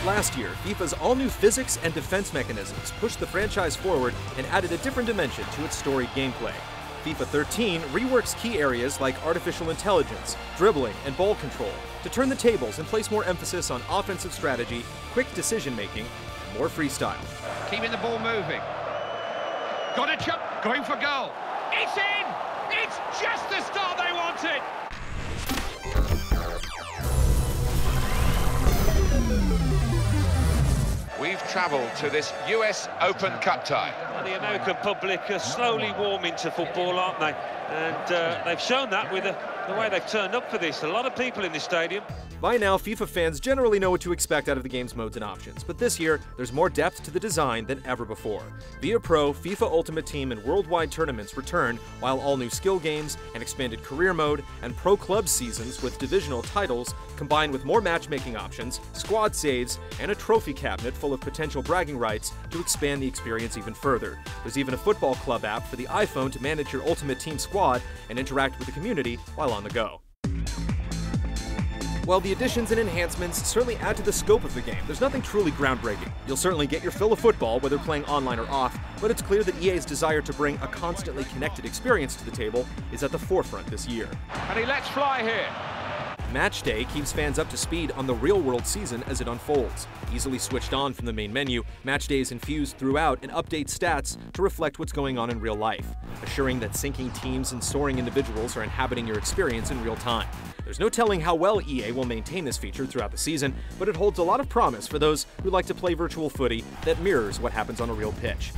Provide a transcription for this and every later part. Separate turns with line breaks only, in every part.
Last year, FIFA's all-new physics and defense mechanisms pushed the franchise forward and added a different dimension to its storied gameplay. FIFA 13 reworks key areas like artificial intelligence, dribbling, and ball control to turn the tables and place more emphasis on offensive strategy, quick decision-making, and more freestyle.
Keeping the ball moving. Got a jump, going for goal. It's in! It's just the start they wanted! We've travelled to this US Open Cup tie.
Well, the American public are slowly warming to football, aren't they? And they've shown that with the way they've turned up for this. A lot of people in the stadium.
By now, FIFA fans generally know what to expect out of the game's modes and options, but this year, there's more depth to the design than ever before. Via Pro, FIFA Ultimate Team, and worldwide tournaments return, while all new skill games, an expanded career mode, and Pro Club seasons with divisional titles, combined with more matchmaking options, squad saves, and a trophy cabinet full of potential bragging rights to expand the experience even further. There's even a football club app for the iPhone to manage your Ultimate Team squad and interact with the community while on the go. While the additions and enhancements certainly add to the scope of the game, there's nothing truly groundbreaking. You'll certainly get your fill of football, whether playing online or off, but it's clear that EA's desire to bring a constantly connected experience to the table is at the forefront this year.
And he lets fly here.
Match Day keeps fans up to speed on the real-world season as it unfolds. Easily switched on from the main menu, Match Day is infused throughout and updates stats to reflect what's going on in real life, assuring that sinking teams and soaring individuals are inhabiting your experience in real time. There's no telling how well EA will maintain this feature throughout the season, but it holds a lot of promise for those who like to play virtual footy that mirrors what happens on a real pitch.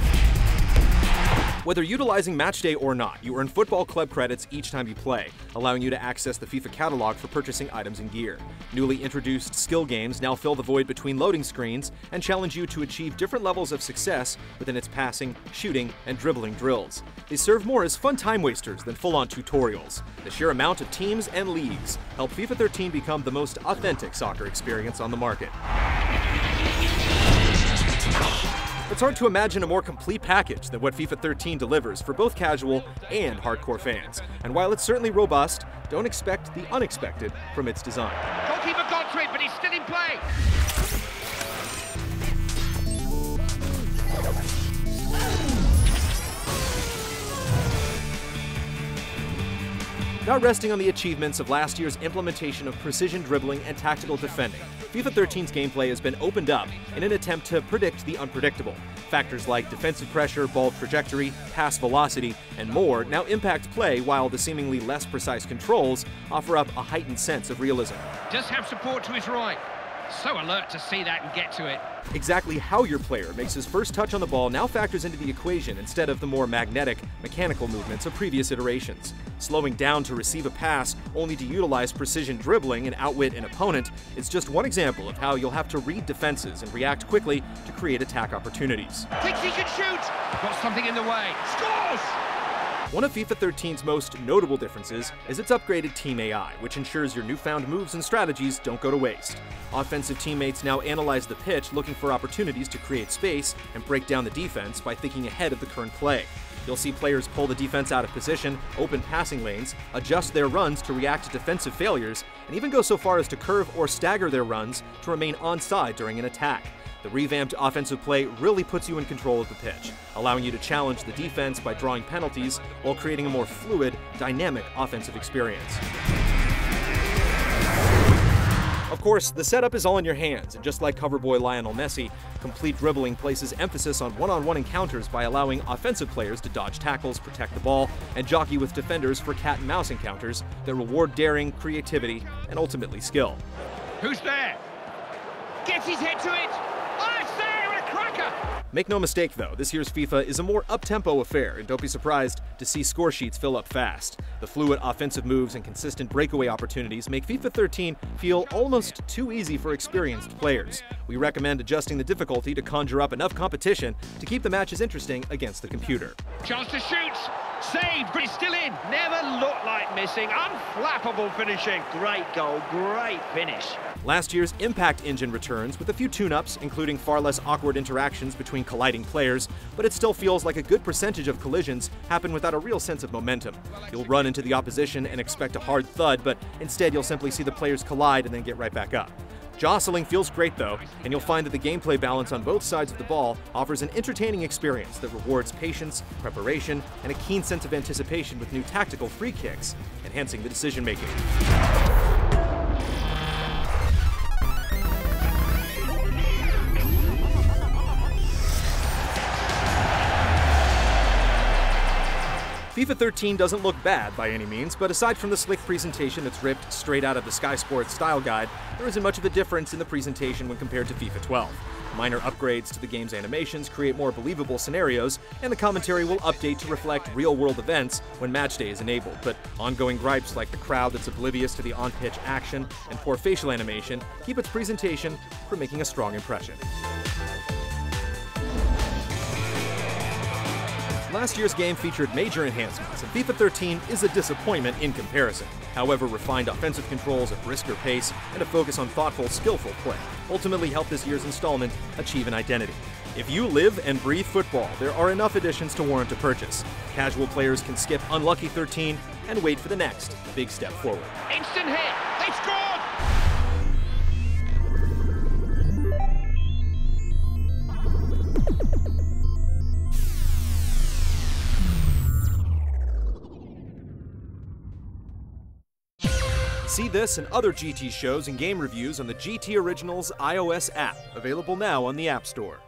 Whether utilizing Matchday or not, you earn football club credits each time you play, allowing you to access the FIFA catalog for purchasing items and gear. Newly introduced skill games now fill the void between loading screens and challenge you to achieve different levels of success within its passing, shooting, and dribbling drills. They serve more as fun time wasters than full-on tutorials. The sheer amount of teams and leagues help FIFA 13 become the most authentic soccer experience on the market. It's hard to imagine a more complete package than what FIFA 13 delivers for both casual and hardcore fans. And while it's certainly robust, don't expect the unexpected from its design.
Goalkeeper got to it, but he's still in play.
Not resting on the achievements of last year's implementation of precision dribbling and tactical defending, FIFA 13's gameplay has been opened up in an attempt to predict the unpredictable. Factors like defensive pressure, ball trajectory, pass velocity, and more now impact play, while the seemingly less precise controls offer up a heightened sense of realism.
Does have support to his right. So alert to see that and get to it.
Exactly how your player makes his first touch on the ball now factors into the equation instead of the more magnetic, mechanical movements of previous iterations. Slowing down to receive a pass only to utilize precision dribbling and outwit an opponent is just one example of how you'll have to read defenses and react quickly to create attack opportunities.
Thinks he can shoot! Got something in the way. Scores!
One of FIFA 13's most notable differences is its upgraded Team AI, which ensures your newfound moves and strategies don't go to waste. Offensive teammates now analyze the pitch, looking for opportunities to create space and break down the defense by thinking ahead of the current play. You'll see players pull the defense out of position, open passing lanes, adjust their runs to react to defensive failures, and even go so far as to curve or stagger their runs to remain onside during an attack. The revamped offensive play really puts you in control of the pitch, allowing you to challenge the defense by drawing penalties while creating a more fluid, dynamic offensive experience. Of course, the setup is all in your hands, and just like cover boy Lionel Messi, complete dribbling places emphasis on one-on-one encounters by allowing offensive players to dodge tackles, protect the ball, and jockey with defenders for cat-and-mouse encounters that reward daring, creativity, and ultimately skill.
Who's there? Gets his head to it! Oh, it's there! A cracker!
Make no mistake though, this year's FIFA is a more up-tempo affair, and don't be surprised to see score sheets fill up fast. The fluid offensive moves and consistent breakaway opportunities make FIFA 13 feel almost too easy for experienced players. We recommend adjusting the difficulty to conjure up enough competition to keep the matches interesting against the computer.
Chance to shoot. Saved, but it's still in. Never looked like missing. Unflappable finishing.
Great goal, great finish.
Last year's Impact engine returns with a few tune-ups, including far less awkward interactions between colliding players, but it still feels like a good percentage of collisions happen without a real sense of momentum. You'll run into the opposition and expect a hard thud, but instead you'll simply see the players collide and then get right back up. Jostling feels great though, and you'll find that the gameplay balance on both sides of the ball offers an entertaining experience that rewards patience, preparation, and a keen sense of anticipation with new tactical free kicks, enhancing the decision-making. FIFA 13 doesn't look bad by any means, but aside from the slick presentation that's ripped straight out of the Sky Sports style guide, there isn't much of a difference in the presentation when compared to FIFA 12. Minor upgrades to the game's animations create more believable scenarios, and the commentary will update to reflect real-world events when matchday is enabled, but ongoing gripes like the crowd that's oblivious to the on-pitch action and poor facial animation keep its presentation from making a strong impression. Last year's game featured major enhancements, and FIFA 13 is a disappointment in comparison. However, refined offensive controls, a brisker pace, and a focus on thoughtful, skillful play ultimately helped this year's installment achieve an identity. If you live and breathe football, there are enough additions to warrant a purchase. Casual players can skip Unlucky 13 and wait for the next big step forward.
Instant hit. They scored.
See this and other GT shows and game reviews on the GT Originals iOS app, available now on the App Store.